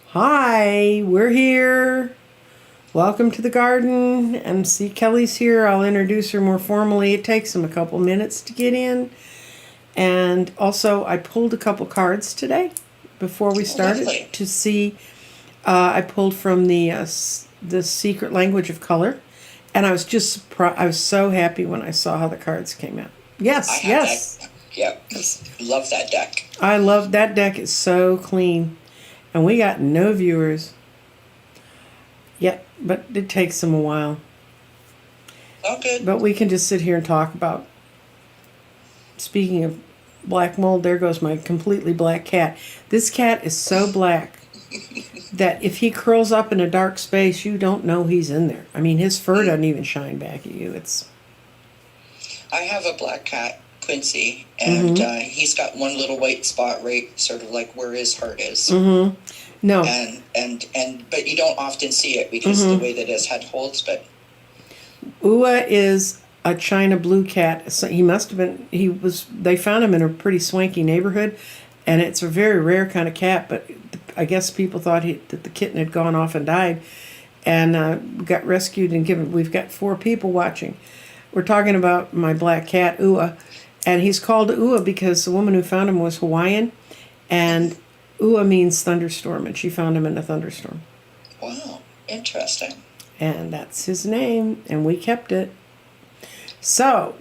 Hi, we're here. Welcome to the garden. And see, Kelly's here. I'll introduce her more formally. It takes him a couple minutes to get in. And also, I pulled a couple cards today before we started to see. I pulled from the Secret Language of Color, and I was just surprised. I was so happy when I saw how the cards came out. Yes, yes. Yep, love that deck. I love that deck. It's so clean. And we got no viewers. Yep, but it takes them a while. Oh, good. But we can just sit here and talk about. Speaking of black mold, there goes my completely black cat. This cat is so black that if he curls up in a dark space, you don't know he's in there. I mean, his fur doesn't even shine back at you. I have a black cat, Quincy, and he's got one little white spot right sort of like where his heart is. Mm-hmm. No. But you don't often see it because of the way that his head holds, but Ua is a China blue cat. So he must have been they found him in a pretty swanky neighborhood, and it's a very rare kind of cat, but I guess people thought that the kitten had gone off and died, and got rescued and given. We've got 4 people watching. We're talking about my black cat, Ua, and he's called Ua because the woman who found him was Hawaiian, and Ua means thunderstorm, and she found him in a thunderstorm. Wow, interesting. And that's his name, and we kept it. So,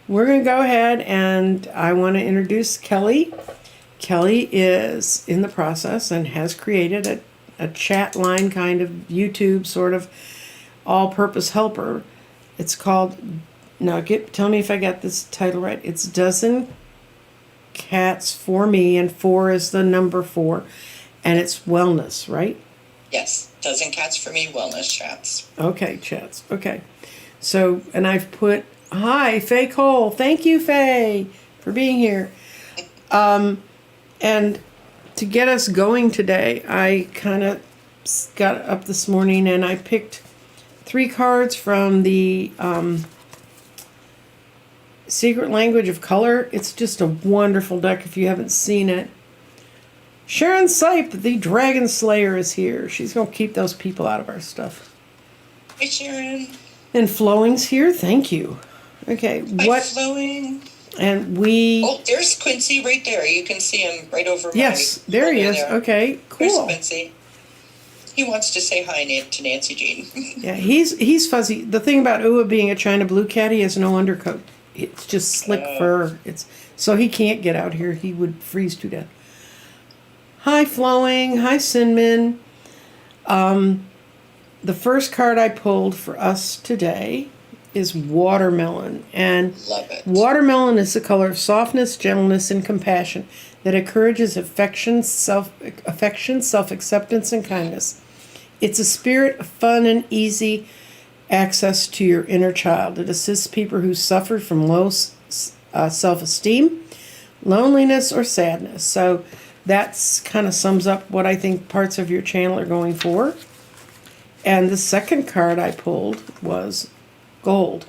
we're going to go ahead, and I want to introduce Kelly. Kelly is in the process and has created a chat line kind of YouTube sort of all-purpose helper. It's called, tell me if I got this title right. It's Dzncats4me, and 4 is the number 4, and it's wellness, right? Yes, Dzncats4me wellness chats. Okay, chats. Okay. So, and I've put, hi, Faye Cole. Thank you, Faye, for being here. And to get us going today, I kind of got up this morning and I picked 3 cards from the Secret Language of Color. It's just a wonderful deck if you haven't seen it. Sharon Sipe, the Dragon Slayer, is here. She's going to keep those people out of our stuff. Hi, Sharon. And Flowing's here. Thank you. Okay. Hi, Flowing. And we... Oh, there's Quincy right there. You can see him right over Yes, there he is. There. Okay, cool. There's Quincy. He wants to say hi to Nancy Jean. Yeah, he's fuzzy. The thing about Ua being a China blue cat, he has no undercoat. It's just slick fur. So he can't get out here. He would freeze to death. Hi, Flowing. Hi, Sinmin. The first card I pulled for us today is Watermelon. And love it. Watermelon is the color of softness, gentleness, and compassion that encourages affection, self-acceptance, and kindness. It's a spirit of fun and easy access to your inner child. It assists people who suffer from low self-esteem, loneliness, or sadness. So that's kind of sums up what I think parts of your channel are going for. And the second card I pulled was Gold.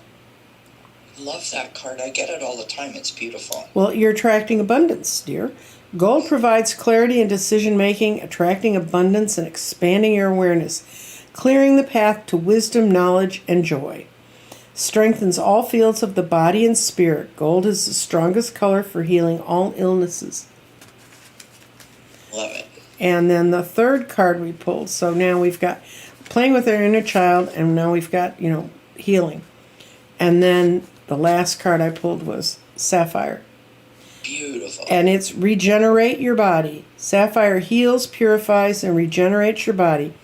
Love that card. I get it all the time. It's beautiful. Well, you're attracting abundance, dear. Gold provides clarity in decision-making, attracting abundance and expanding your awareness, clearing the path to wisdom, knowledge, and joy. Strengthens all fields of the body and spirit. Gold is the strongest color for healing all illnesses. Love it. And then the third card we pulled. So now we've got playing with our inner child, and now we've got, healing. And then the last card I pulled was Sapphire. Beautiful. And it's regenerate your body. Sapphire heals, purifies, and regenerates your body.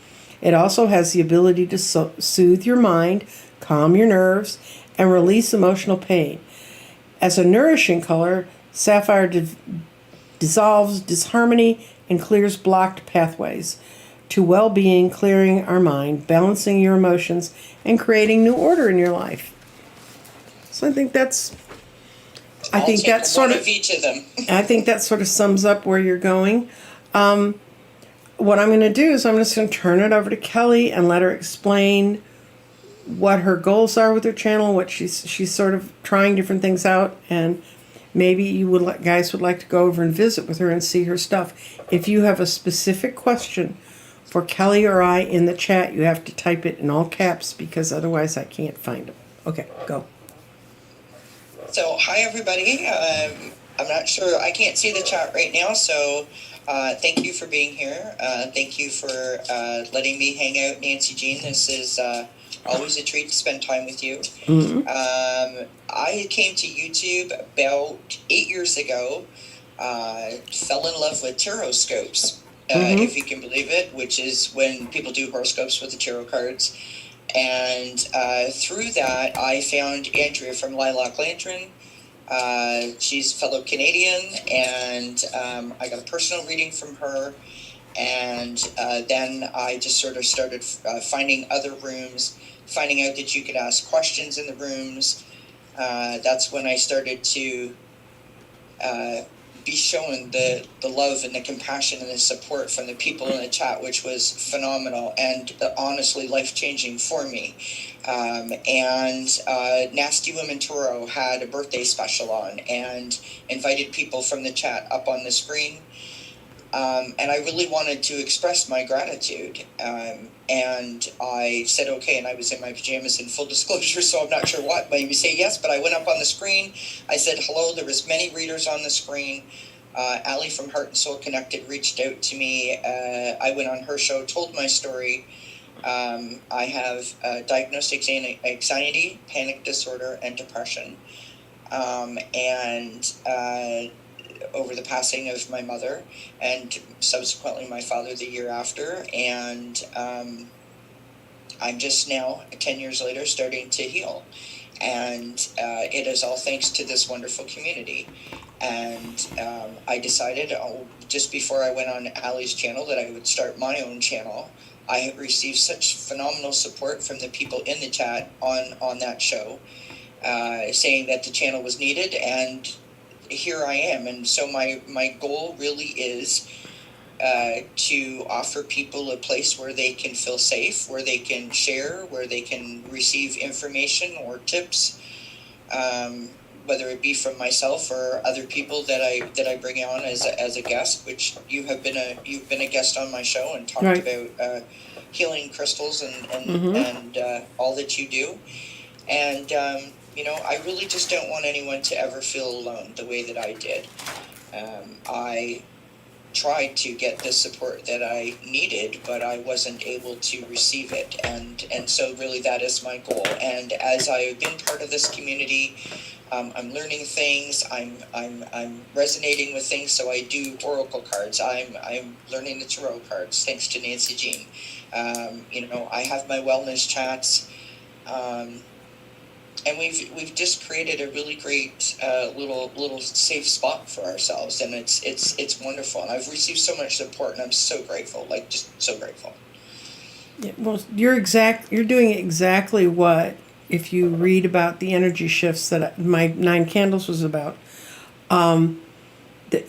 It also has the ability to soothe your mind, calm your nerves, and release emotional pain. As a nourishing color, Sapphire dissolves disharmony and clears blocked pathways to well-being, clearing our mind, balancing your emotions, and creating new order in your life. So I think that's sort of each of them. I think that sort of sums up where you're going. What I'm going to do is I'm just going to turn it over to Kelly and let her explain what her goals are with her channel, what she's sort of trying different things out, and maybe you would guys would like to go over and visit with her and see her stuff. If you have a specific question for Kelly or I in the chat, you have to type it in all caps because otherwise I can't find them. Okay, go. So, hi everybody. I'm not sure, I can't see the chat right now, so thank you for being here. Thank you for letting me hang out, Nancy Jean. This is always a treat to spend time with you. I came to YouTube about 8 years ago, fell in love with tarot scopes, if you can believe it, which is when people do horoscopes with the tarot cards. And through that, I found Andrea from Lilac Lantern. She's a fellow Canadian, and I got a personal reading from her. And then I just sort of started finding other rooms, finding out that you could ask questions in the rooms. That's when I started to be shown the love and the compassion and the support from the people in the chat, which was phenomenal and honestly life-changing for me. And Nasty Women Tarot had a birthday special on and invited people from the chat up on the screen. And I really wanted to express my gratitude. And I said, okay, and I was in my pajamas in full disclosure, so I'm not sure what made me say yes, but I went up on the screen. I said hello. There was many readers on the screen. Allie from Heart and Soul Connected reached out to me. I went on her show, told my story. I have diagnosed anxiety, panic disorder, and depression. Over the passing of my mother and subsequently my father the year after. And I'm just now, 10 years later, starting to heal. And it is all thanks to this wonderful community. And I decided just before I went on Allie's channel that I would start my own channel. I have received such phenomenal support from the people in the chat on that show, saying that the channel was needed, and here I am. And so my goal really is to offer people a place where they can feel safe, where they can share, where they can receive information or tips, whether it be from myself or other people that I bring on as a guest, which you've been a guest on my show and talked about healing crystals and all that you do. And I really just don't want anyone to ever feel alone the way that I did. I tried to get the support that I needed, but I wasn't able to receive it. And so really that is my goal. And as I've been part of this community, I'm learning things. I'm resonating with things. So I do oracle cards. I'm learning the tarot cards thanks to Nancy Jean. I have my wellness chats. And we've just created a really great little safe spot for ourselves, and it's wonderful. And I've received so much support, and I'm so grateful, just so grateful. Yeah, well, you're doing exactly what, if you read about the energy shifts that my 9 Candles was about, the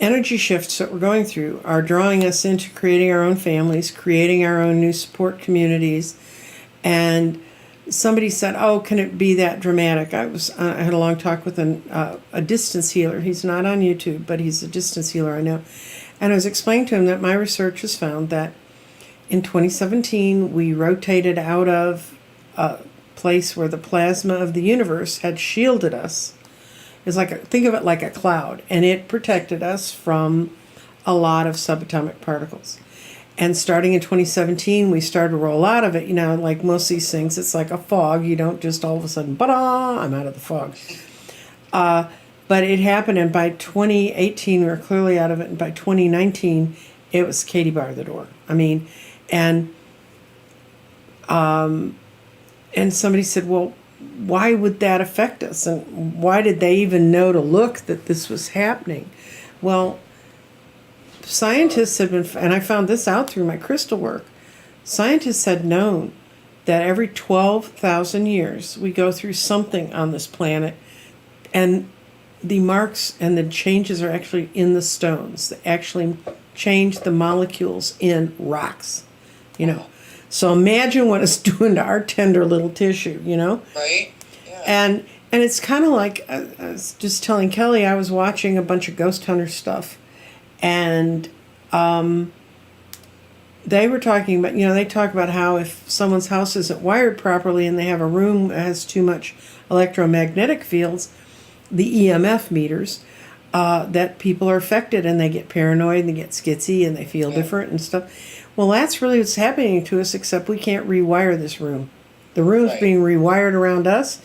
energy shifts that we're going through are drawing us into creating our own families, creating our own new support communities, and somebody said, "Oh, can it be that dramatic?" I had a long talk with a distance healer. He's not on YouTube, but he's a distance healer I know. And I was explaining to him that my research has found that in 2017 we rotated out of a place where the plasma of the universe had shielded us. It's think of it like a cloud, and it protected us from a lot of subatomic particles. And starting in 2017, we started to roll out of it. Like most of these things, it's like a fog. You don't just all of a sudden, I'm out of the fog. But it happened, and by 2018, we were clearly out of it. And by 2019, it was Katie bar the door. And somebody said, well, why would that affect us? And why did they even know to look that this was happening? Well, scientists had been, and I found this out through my crystal work, scientists had known that every 12,000 years we go through something on this planet, and the marks and the changes are actually in the stones. They actually change the molecules in rocks, So imagine what it's doing to our tender little tissue, Right? Yeah. And And it's kind of like, I was just telling Kelly, I was watching a bunch of ghost hunter stuff, and they were talking about, they talk about how if someone's house isn't wired properly and they have a room that has too much electromagnetic fields, the EMF meters, that people are affected and they get paranoid and they get skitsy and they feel different and stuff. Well, that's really what's happening to us, except we can't rewire this room. The room's being rewired around us,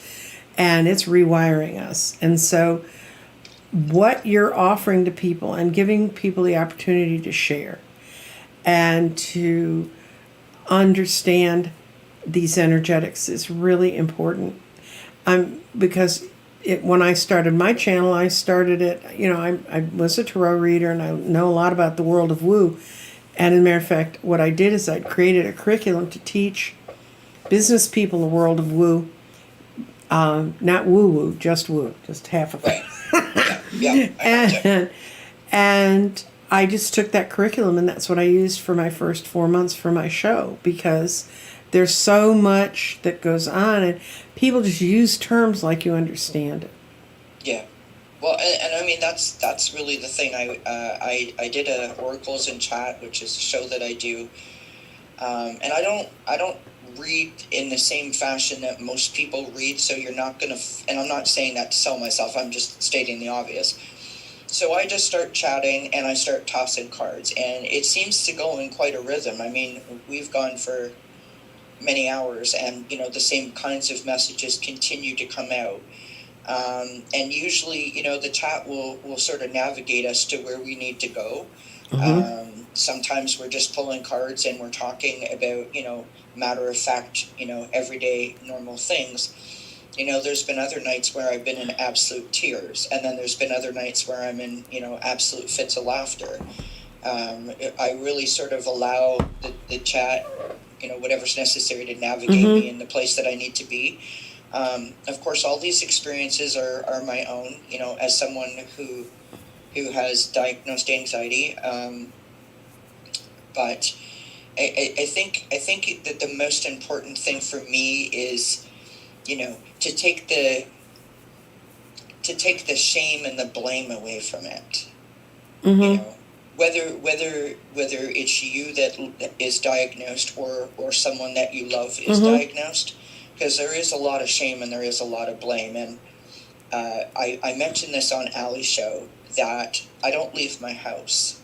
and it's rewiring us. And so what you're offering to people and giving people the opportunity to share and to understand these energetics is really important. Because when I started my channel, I started it, I was a tarot reader and I know a lot about the world of woo. And as a matter of fact, what I did is I created a curriculum to teach business people the world of woo. Not woo-woo, just woo, just half of it. Yeah. And I just took that curriculum and that's what I used for my first 4 months for my show, because there's so much that goes on and people just use terms like you understand it. Yeah. Well, and I mean, that's really the thing. I did a Oracles in Chat, which is a show that I do. And I don't read in the same fashion that most people read, so you're not going to, and I'm not saying that to sell myself, I'm just stating the obvious. So I just start chatting and I start tossing cards, and it seems to go in quite a rhythm. I mean, we've gone for many hours and, the same kinds of messages continue to come out. And usually, the chat will sort of navigate us to where we need to go. Sometimes we're just pulling cards and we're talking about, matter of fact, everyday normal things. There's been other nights where I've been in absolute tears, and then there's been other nights where I'm in, absolute fits of laughter. I really sort of allow the chat, whatever's necessary to navigate me in the place that I need to be. Of course, all these experiences are my own, as someone who has diagnosed anxiety. But I think that the most important thing for me is, to take the shame and the blame away from it. Whether it's you that is diagnosed or someone that you love is diagnosed, because there is a lot of shame and there is a lot of blame. And I mentioned this on Allie's show that I don't leave my house.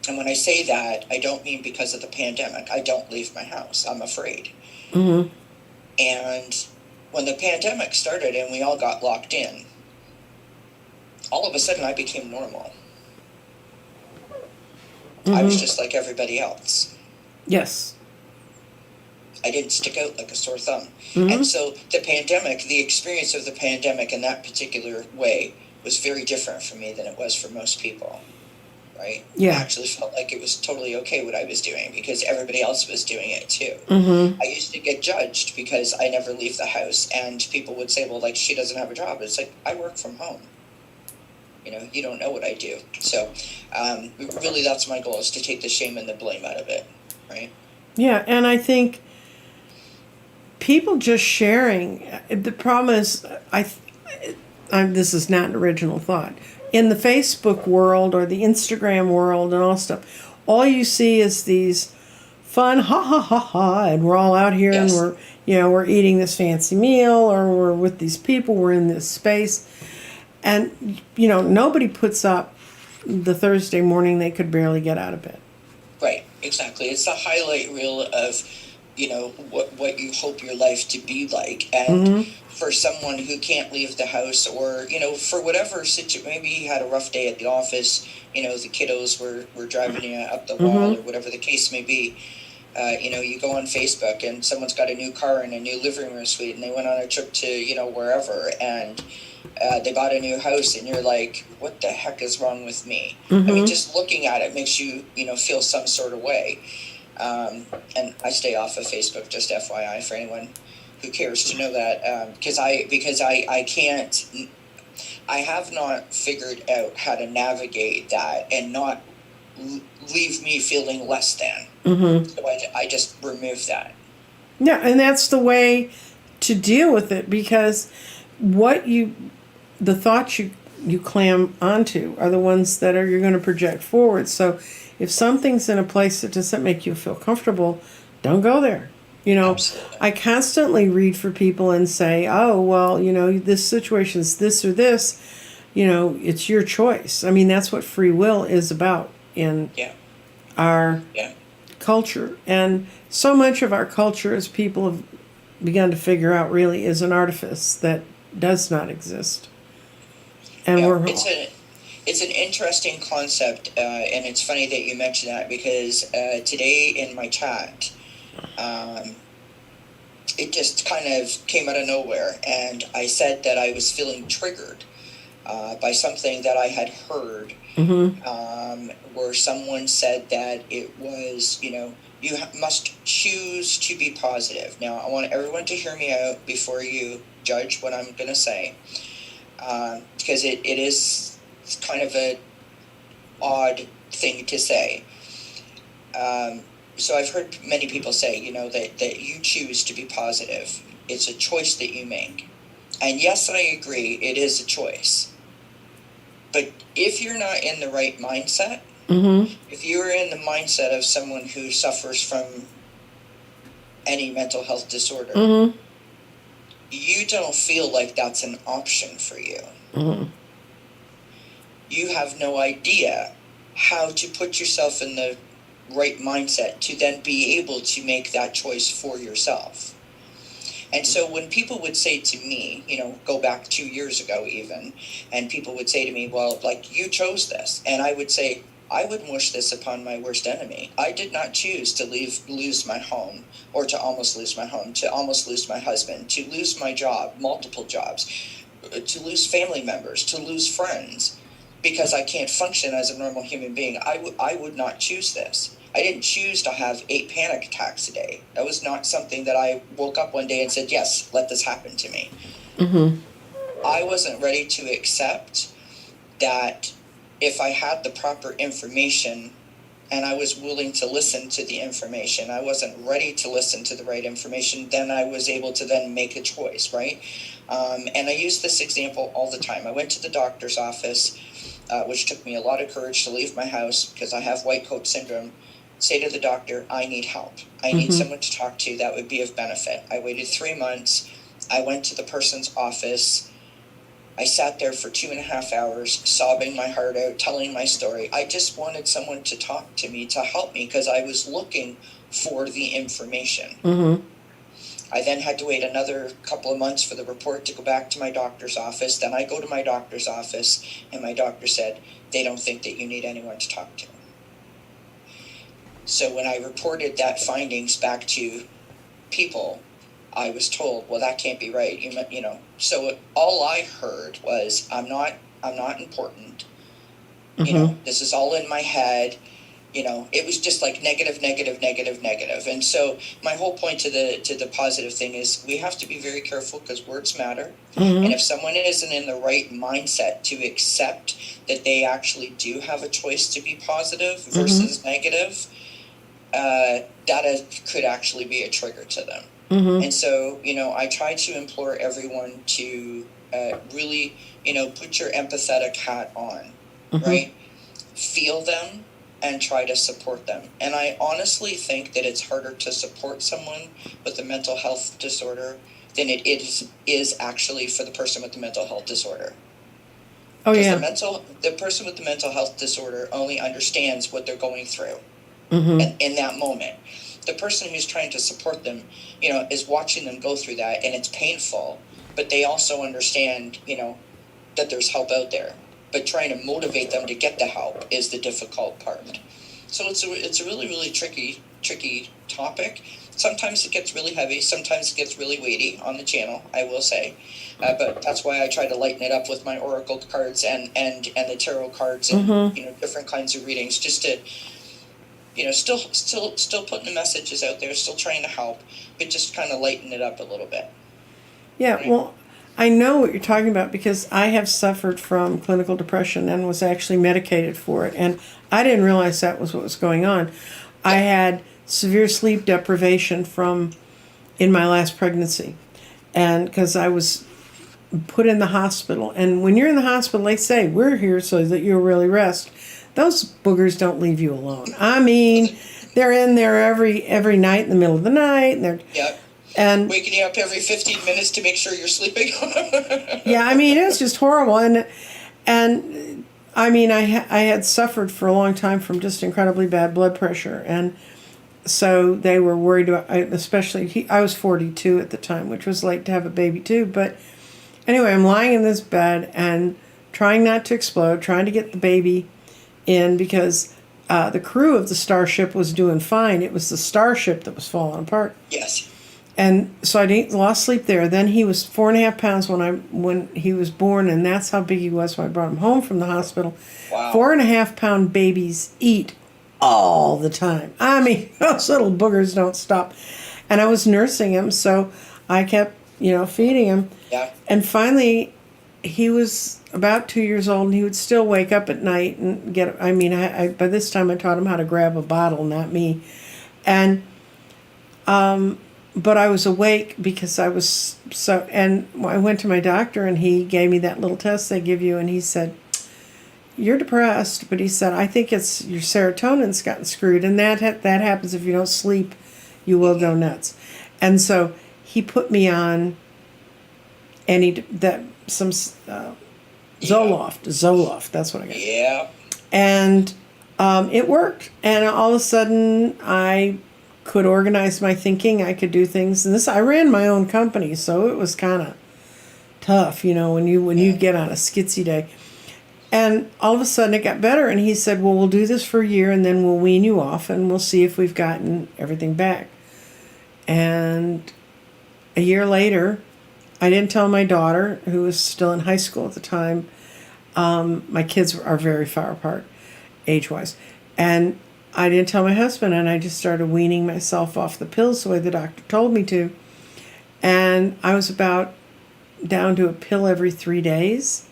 And when I say that, I don't mean because of the pandemic. I don't leave my house. I'm afraid. And when the pandemic started and we all got locked in, all of a sudden I became normal. I was just like everybody else. Yes. I didn't stick out like a sore thumb. And so the experience of the pandemic in that particular way was very different for me than it was for most people. Right? Yeah. I actually felt like it was totally okay what I was doing because everybody else was doing it too. I used to get judged because I never leave the house, and people would say, well, like, she doesn't have a job. It's like, I work from home. You don't know what I do. So really that's my goal, is to take the shame and the blame out of it. Right? Yeah, and I think people just sharing, the problem is, this is not an original thought. In the Facebook world or the Instagram world and all stuff, all you see is these fun ha ha ha ha, and we're all out here and we're eating this fancy meal, or we're with these people, we're in this space, and nobody puts up the Thursday morning they could barely get out of bed. Right, exactly. It's the highlight reel of what you hope your life to be like, and for someone who can't leave the house, or for whatever situation, maybe you had a rough day at the office, the kiddos were driving you up the wall, or whatever the case may be. You go on Facebook and someone's got a new car and a new living room suite, and they went on a trip to wherever, and they bought a new house, and you're like, what the heck is wrong with me? I mean, just looking at it makes you feel some sort of way. And I stay off of Facebook, just FYI, for anyone who cares to know that, because I can't, I have not figured out how to navigate that and not leave me feeling less than. So I just remove that. Yeah, and that's the way to deal with it, because the thoughts you clam onto are the ones that you're going to project forward. So if something's in a place that doesn't make you feel comfortable, don't go there. Absolutely. I constantly read for people and say, oh, well, this situation's this or this, it's your choice. I mean, that's what free will is about in Yeah. our Yeah. culture. And so much of our culture, as people have begun to figure out, really is an artifice that does not exist. And Yeah. we're It's an interesting concept, and it's funny that you mentioned that because today in my chat, it just kind of came out of nowhere, and I said that I was feeling triggered by something that I had heard, where someone said that it was, you must choose to be positive. Now, I want everyone to hear me out before you judge what I'm going to say, because it is kind of a odd thing to say. So I've heard many people say, that you choose to be positive. It's a choice that you make. And yes, I agree, it is a choice. But if you're not in the right mindset, if you're in the mindset of someone who suffers from any mental health disorder, you don't feel like that's an option for you. You have no idea how to put yourself in the right mindset to then be able to make that choice for yourself. And so when people would say to me, go back 2 years ago even, and people would say to me, well, like, you chose this. And I would say, I wouldn't wish this upon my worst enemy. I did not choose to lose my home, or to almost lose my home, to almost lose my husband, to lose my job, multiple jobs, to lose family members, to lose friends, because I can't function as a normal human being. I would not choose this. I didn't choose to have 8 panic attacks a day. That was not something that I woke up one day and said, yes, let this happen to me. I wasn't ready to accept that if I had the proper information and I was willing to listen to the information, I wasn't ready to listen to the right information, then I was able to then make a choice, right? And I use this example all the time. I went to the doctor's office, which took me a lot of courage to leave my house because I have white coat syndrome. Say to the doctor, I need help. I need someone to talk to that would be of benefit. I waited 3 months. I went to the person's office. I sat there for 2.5 hours, sobbing my heart out, telling my story. I just wanted someone to talk to me, to help me, because I was looking for the information. I then had to wait another couple of months for the report to go back to my doctor's office. Then I go to my doctor's office, and my doctor said, they don't think that you need anyone to talk to. So when I reported that findings back to people, I was told, well, that can't be right. So all I heard was, I'm not important. This is all in my head. It was just like negative. And so my whole point to the positive thing is we have to be very careful because words matter. And if someone isn't in the right mindset to accept that they actually do have a choice to be positive versus negative, that could actually be a trigger to them. And so, I try to implore everyone to really, put your empathetic hat on, right? Feel them and try to support them. And I honestly think that it's harder to support someone with a mental health disorder than it is actually for the person with the mental health disorder. Oh, yeah. The person with the mental health disorder only understands what they're going through in that moment. The person who's trying to support them, is watching them go through that, and it's painful, but they also understand, that there's help out there. But trying to motivate them to get the help is the difficult part. So it's a really, really tricky topic. Sometimes it gets really heavy. Sometimes it gets really weighty on the channel, I will say. But that's why I try to lighten it up with my oracle cards and the tarot cards and different kinds of readings, just to still putting the messages out there, still trying to help, but just kind of lighten it up a little bit. Yeah, right? well, I know what you're talking about because I have suffered from clinical depression and was actually medicated for it. And I didn't realize that was what was going on. I had severe sleep deprivation in my last pregnancy. And because I was put in the hospital. And when you're in the hospital, they say, we're here so that you'll really rest. Those boogers don't leave you alone. I mean, they're in there every night in the middle of the night. And they're, Yep. and Waking you up every 15 minutes to make sure you're sleeping. yeah, I mean, it was just horrible. And I mean, I had suffered for a long time from just incredibly bad blood pressure. And so they were worried about, especially, I was 42 at the time, which was late to have a baby too. But anyway, I'm lying in this bed and trying not to explode, trying to get the baby in because the crew of the Starship was doing fine. It was the Starship that was falling apart. Yes. And so I lost sleep there. Then he was 4.5 pounds when he was born, and that's how big he was when I brought him home from the hospital. Wow. 4.5 pound babies eat all the time. I mean, those little boogers don't stop. And I was nursing him, so I kept, feeding him. Yeah. And finally, he was about 2 years old, and he would still wake up at night and get. I mean, I by this time I taught him how to grab a bottle, not me, and but I was awake because I was so. And I went to my doctor, and he gave me that little test they give you, and he said, "You're depressed," but he said, "I think it's your serotonin's gotten screwed, and that happens if you don't sleep, you will go nuts." And so he put me on Zoloft. That's what I got. Yeah. And it worked. And all of a sudden, I could organize my thinking. I could do things. And I ran my own company, so it was kind of tough, when you get on a skitsy day. And all of a sudden, it got better. And he said, "Well, we'll do this for a year, and then we'll wean you off, and we'll see if we've gotten everything back." And a year later, I didn't tell my daughter, who was still in high school at the time. My kids are very far apart, age-wise. And I didn't tell my husband, and I just started weaning myself off the pills the way the doctor told me to. And I was about down to a pill every 3 days.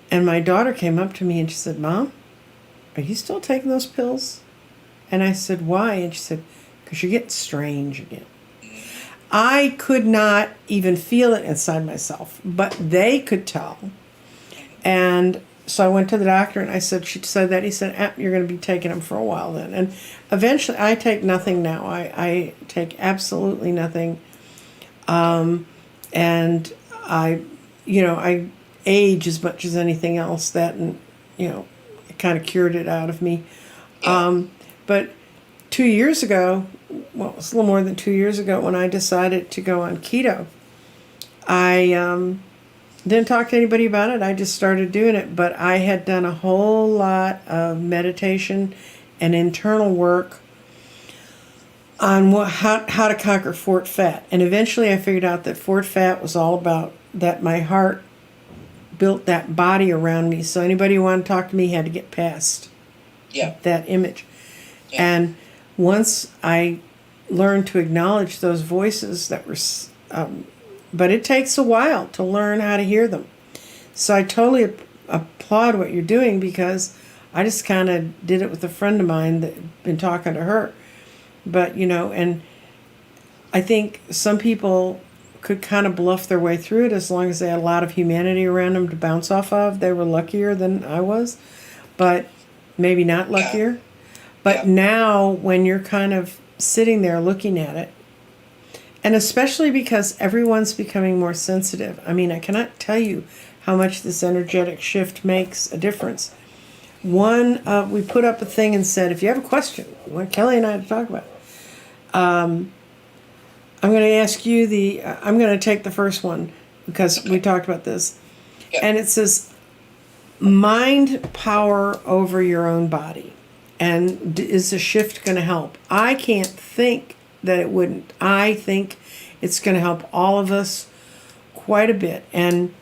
And my daughter came up to me and she said, "Mom, are you still taking those pills?" And I said, "Why?" And she said, "Because you're getting strange again." I could not even feel it inside myself, but they could tell. And so I went to the doctor and she said that. He said, "You're going to be taking them for a while then." And eventually I take nothing now. I take absolutely nothing. And I age as much as anything else that, and, it kind of cured it out of me. But 2 years ago, well, it was a little more than 2 years ago when I decided to go on keto. I didn't talk to anybody about it. I just started doing it. But I had done a whole lot of meditation and internal work on how to conquer Fort Fat. And eventually I figured out that Fort Fat was all about that my heart built that body around me. So anybody who wanted to talk to me had to get past that image. Yeah. And once I learned to acknowledge those voices that were, but it takes a while to learn how to hear them. So I totally applaud what you're doing, because I just kind of did it with a friend of mine that had been talking to her. But, and I think some people could kind of bluff their way through it as long as they had a lot of humanity around them to bounce off of. They were luckier than I was, but maybe not luckier. But now when you're kind of sitting there looking at it, and especially because everyone's becoming more sensitive. I mean, I cannot tell you how much this energetic shift makes a difference. We put up a thing and said, if you have a question, you want Kelly and I to talk about it. I'm going to ask you I'm going to take the first one because we talked about this. Yep. And it says, mind power over your own body. And is the shift going to help? I can't think that it wouldn't. I think it's going to help all of us quite a bit. And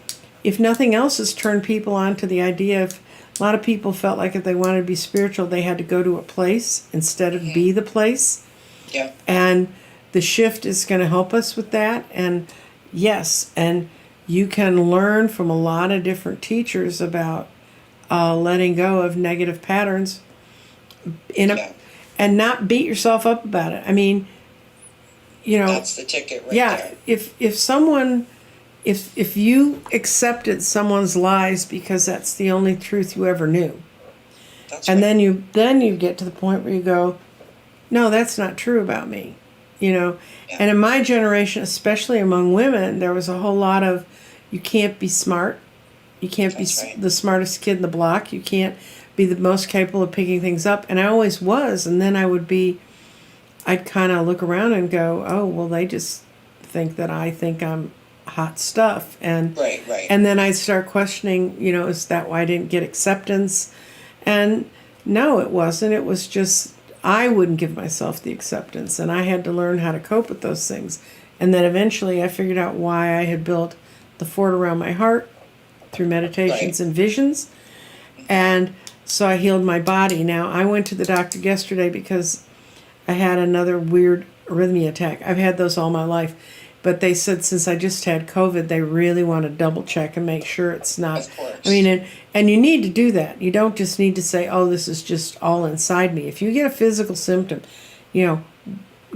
if nothing else, has turned people on to the idea of, a lot of people felt like if they wanted to be spiritual, they had to go to a place instead of be the place. Yeah. And the shift is going to help us with that. And yes, and you can learn from a lot of different teachers about letting go of negative patterns and not beat yourself up about it. I mean, that's the ticket right there. If someone if you accepted someone's lies because that's the only truth you ever knew, That's and right. then you get to the point where you go, no, that's not true about me, you know. Yeah. And in my generation, especially among women, there was a whole lot of, you can't be smart, you can't be That's right. the smartest kid in the block, you can't be the most capable of picking things up, and I always was. And then I'd kind of look around and go, oh, well, they just think that I think I'm hot stuff, Right, right. and then I'd start questioning, you know, is that why I didn't get acceptance? And no, it wasn't. It was just I wouldn't give myself the acceptance, and I had to learn how to cope with those things. And then eventually I figured out why I had built the fort around my heart through Right. meditations and visions. And so I healed my body. Now, I went to the doctor yesterday because I had another weird arrhythmia attack. I've had those all my life. But they said since I just had COVID, they really want to double check and make sure it's not. Of I mean, course. and you need to do that. You don't just need to say, oh, this is just all inside me. If you get a physical symptom, you know,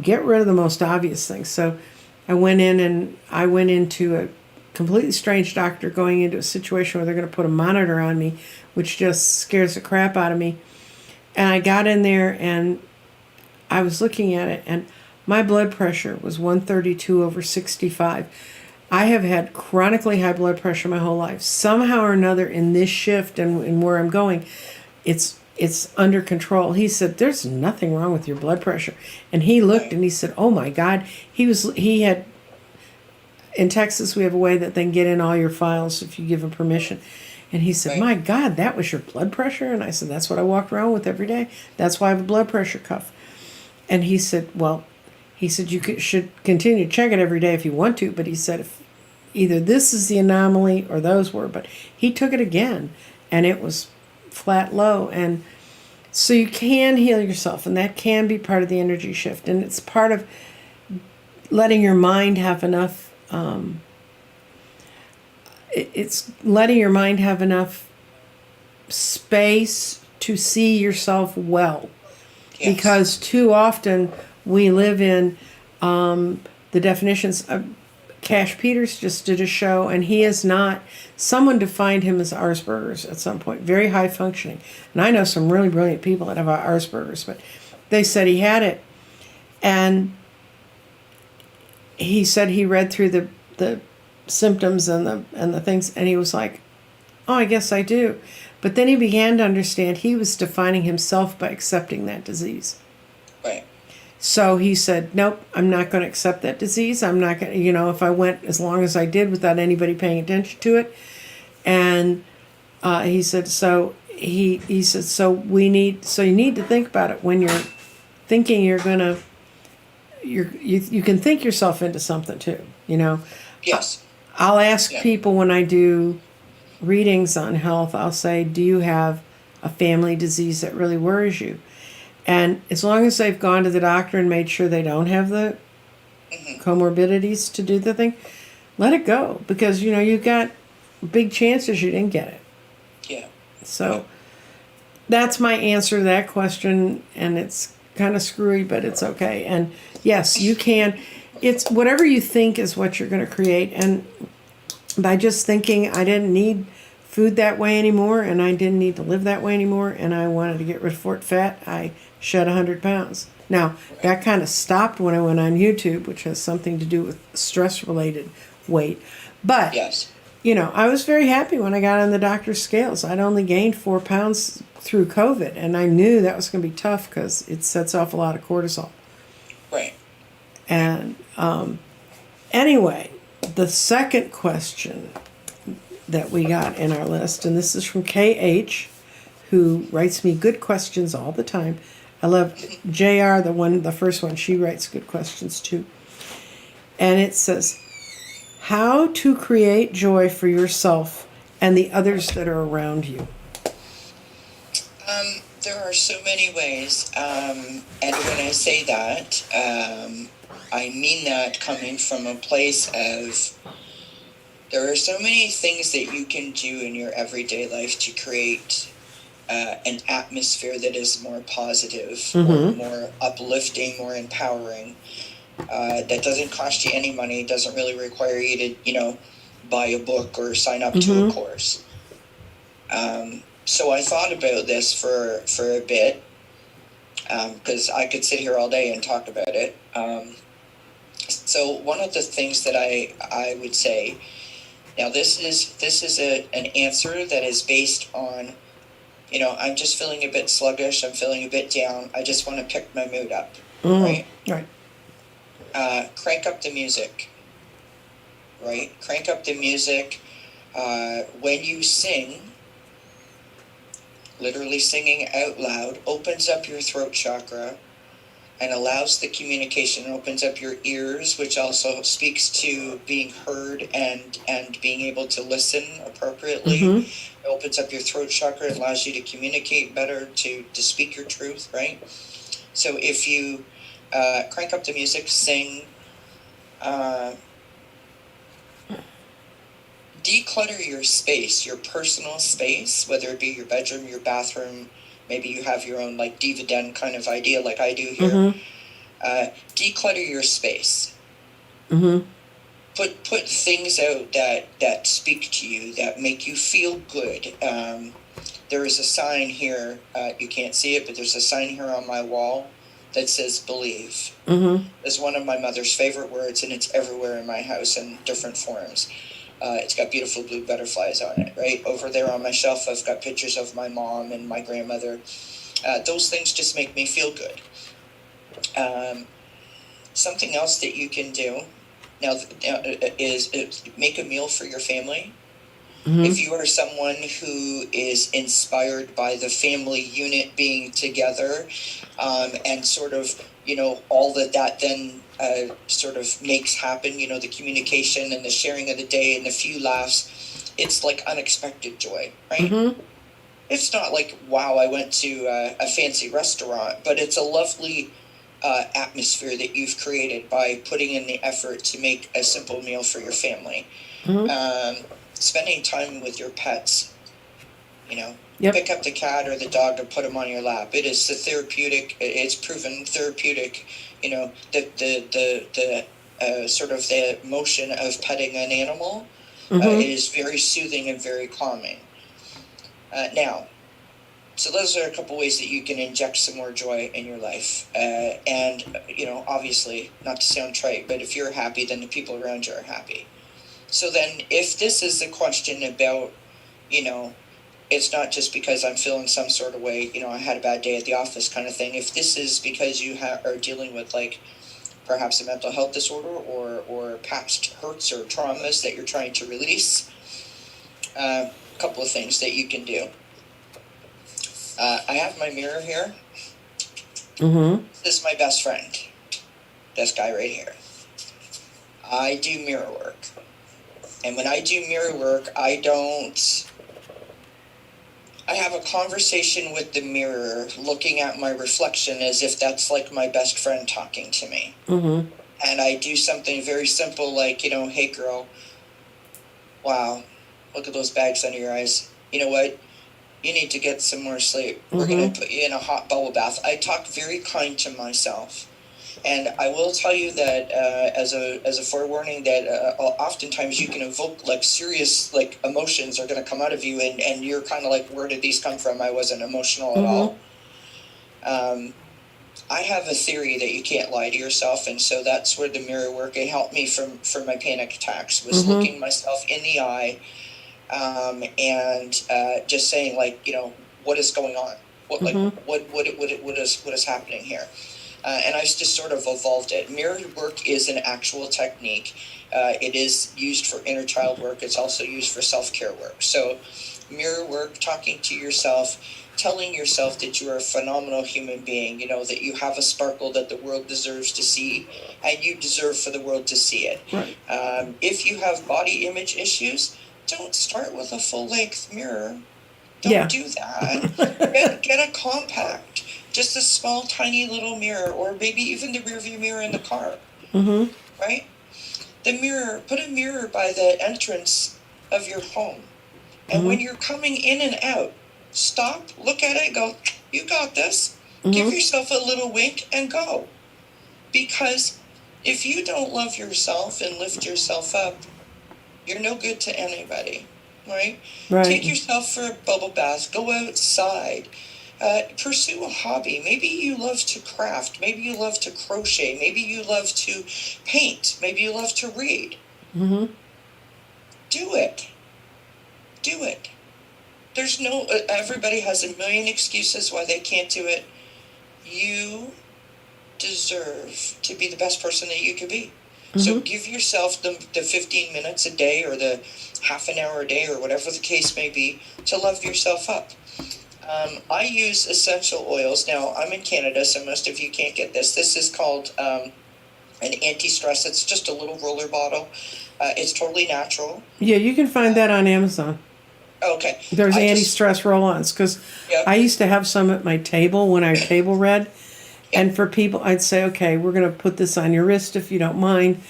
get rid of the most obvious things. So I went into a completely strange doctor going into a situation where they're going to put a monitor on me, which just scares the crap out of me. And I got in there and I was looking at it, and my blood pressure was 132 over 65. I have had chronically high blood pressure my whole life. Somehow or another in this shift and where I'm going, it's under control. He said, there's nothing wrong with your blood pressure. And he looked Right. and he said, oh my God. He had, in Texas, we have a way that they can get in all your files if you give them permission. And he said, Right. my God, that was your blood pressure? And I said, that's what I walked around with every day. That's why I have a blood pressure cuff. And he said, well, should continue to check it every day if you want to. But he said, if either this is the anomaly or those were. But he took it again, and it was flat low. And so you can heal yourself, and that can be part of the energy shift. And it's part of letting your mind have enough. It's letting your mind have enough space to see yourself well, Yes. because too often we live in the definitions of Cash Peters just did a show, and he is not. Someone defined him as Asperger's at some point, very high functioning. And I know some really brilliant people that have Asperger's, but they said he had it. And he said he read through the symptoms and the things, and he was like, oh, I guess I do. But then he began to understand he was defining himself by accepting that disease. Right. So he said, nope, I'm not going to accept that disease. I'm not going to, if I went as long as I did without anybody paying attention to it. And he said, so he said, so you need to think about it when you're thinking you're going to, you can think yourself into something too, Yes. I'll ask Yeah. people when I do readings on health, I'll say, do you have a family disease that really worries you? And as long as they've gone to the doctor and made sure they don't have the comorbidities to do the thing, let it go. Because, you've got big chances you didn't get it. Yeah. So that's my answer to that question. And it's kind of screwy, but it's okay. And yes, you can. It's whatever you think is what you're going to create. And by just thinking I didn't need food that way anymore, and I didn't need to live that way anymore, and I wanted to get rid of fat, I shed 100 pounds. Now, that kind of stopped when I went on YouTube, which has something to do with stress-related weight. But, Yes. I was very happy when I got on the doctor's scales. I'd only gained 4 pounds through COVID, and I knew that was going to be tough because it sets off a lot of cortisol. Right. And anyway, the second question that we got in our list, and this is from KH, who writes me good questions all the time. I love JR, the first one. She writes good questions too. And it says, how to create joy for yourself and the others that are around you. There are so many ways, and when I say that, I mean that coming from a place of there are so many things that you can do in your everyday life to create an atmosphere that is more positive, or more uplifting, more empowering. That doesn't cost you any money. Doesn't really require you to, buy a book or sign up to a course. So I thought about this for a bit, because I could sit here all day and talk about it. So one of the things that I would say, now this is an answer that is based on, I'm just feeling a bit sluggish, I'm feeling a bit down, I just want to pick my mood up, right? Right. Crank up the music, right? Crank up the music. When you sing, literally singing out loud opens up your throat chakra and allows the communication, opens up your ears, which also speaks to being heard and being able to listen appropriately. It opens up your throat chakra, it allows you to communicate better, to speak your truth, right? So if you crank up the music, sing, declutter your space, your personal space, whether it be your bedroom, your bathroom, maybe you have your own like diva den kind of idea like I do here. Declutter your space. Put things out that speak to you, that make you feel good. There is a sign here, you can't see it, but there's a sign here on my wall that says believe. It's one of my mother's favorite words, and it's everywhere in my house in different forms. It's got beautiful blue butterflies on it, right? Over there on my shelf, I've got pictures of my mom and my grandmother. Those things just make me feel good. Something else that you can do now is make a meal for your family. If you are someone who is inspired by the family unit being together, and sort of, all that then sort of makes happen, the communication and the sharing of the day and the few laughs, it's like unexpected joy, right? It's not like, wow, I went to a fancy restaurant, but it's a lovely atmosphere that you've created by putting in the effort to make a simple meal for your family. Spending time with your pets, pick up the cat or the dog and put them on your lap. It is the therapeutic, it's proven therapeutic, the sort of the motion of petting an animal is very soothing and very calming. Now, so those are a couple ways that you can inject some more joy in your life. And, obviously, not to sound trite, but if you're happy, then the people around you are happy. So then if this is the question about, it's not just because I'm feeling some sort of way, I had a bad day at the office kind of thing. If this is because you are dealing with like perhaps a mental health disorder or past hurts or traumas that you're trying to release, a couple of things that you can do. I have my mirror here. This is my best friend. This guy right here. I do mirror work. And when I do mirror work, I have a conversation with the mirror, looking at my reflection as if that's like my best friend talking to me. And I do something very simple like, hey girl, wow, look at those bags under your eyes. You know what? You need to get some more sleep. We're going to put you in a hot bubble bath. I talk very kind to myself. And I will tell you that as a forewarning that oftentimes you can evoke like serious like emotions are going to come out of you, and you're kind of like, where did these come from? I wasn't emotional at all. I have a theory that you can't lie to yourself, and so that's where the mirror work, it helped me from my panic attacks, was looking myself in the eye, and just saying like, what is going on? What is happening here? And I just sort of evolved it. Mirror work is an actual technique. It is used for inner child work. It's also used for self-care work. So mirror work, talking to yourself, telling yourself that you are a phenomenal human being, that you have a sparkle that the world deserves to see, and you deserve for the world to see it. Right. If you have body image issues, don't start with a full-length mirror. Don't do that. Get a compact. Just a small, tiny little mirror, or maybe even the rear view mirror in the car, right? The mirror, put a mirror by the entrance of your home. And when you're coming in and out, stop, look at it, go, you got this. Give yourself a little wink and go. Because if you don't love yourself and lift yourself up, You're no good to anybody, right? Take Right. yourself for a bubble bath. Go outside. Pursue a hobby. Maybe you love to craft. Maybe you love to crochet. Maybe you love to paint. Maybe you love to read. Mm-hmm. Do it. Do it. There's no, everybody has a million excuses why they can't do it. You deserve to be the best person that you could be. So Mm-hmm. give yourself the 15 minutes a day or the half an hour a day or whatever the case may be to love yourself up. I use essential oils. Now, I'm in Canada, so most of you can't get this. This is called an anti-stress. It's just a little roller bottle. It's totally natural. Yeah, you can find that on Amazon. Okay. There's I just, anti-stress roll-ons because yep. I used to have some at my table when I table read. And for people, I'd say, okay, we're going to put this on your wrist if you don't mind.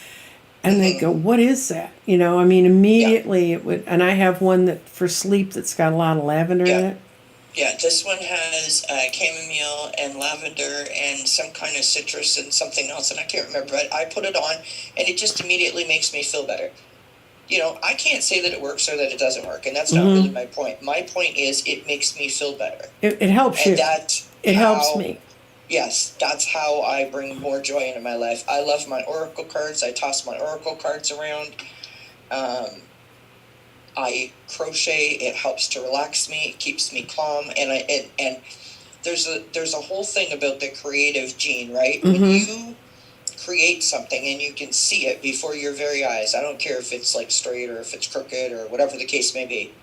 And they'd go, what is that? You know, I mean, immediately it would. And I have one that for sleep that's got a lot of lavender in it. Yeah, this one has chamomile and lavender and some kind of citrus and something else, and I can't remember it. I put it on, and it just immediately makes me feel better. You know, I can't say that it works or that it doesn't work, and that's not really my point. My point is it makes me feel better. It helps And you. It helps me. Yes, that's how I bring more joy into my life. I love my oracle cards. I toss my oracle cards around. I crochet. It helps to relax me. It keeps me calm. And there's a whole thing about the creative gene, right? When you create something and you can see it before your very eyes. I don't care if it's like straight or if it's crooked or whatever the case may be.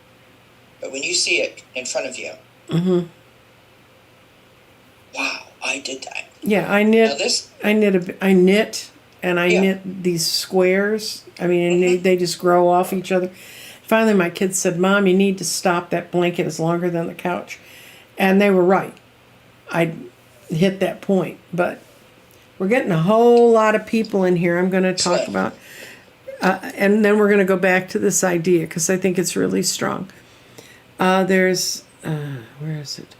But when you see it in front of you, wow, I did that. Yeah, I knit. Now this, I knit, and I knit these squares. I mean, and they just grow off each other. Finally, my kids said, "Mom, you need to stop. That blanket is longer than the couch," and they were right. I hit that point, but we're getting a whole lot of people in here. I'm going to talk about, and then we're going to go back to this idea because I think it's really strong. There's where is it?